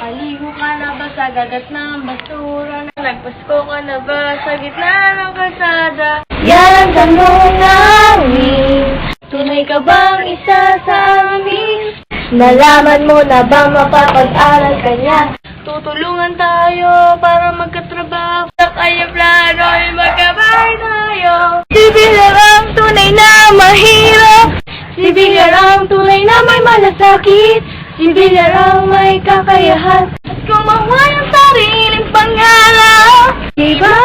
Nakaligo ka na ba sa dagat ng basura? Nagpasko ka na ba sa gitna ng kalsada? Yan ang tanong namin. Tunay ka bang isa sa amin? Nalaman mo na bang mapapag-aral ka niya? Tutulungan tayo para magkatrabaho. Sa kaya plano ay magkabay tayo. Si Villar ang tunay na mahirap. Si Villar ang tunay na may malasakit. Si Villar ang may kakayahan at gumawa ng sariling pangarap. Diba?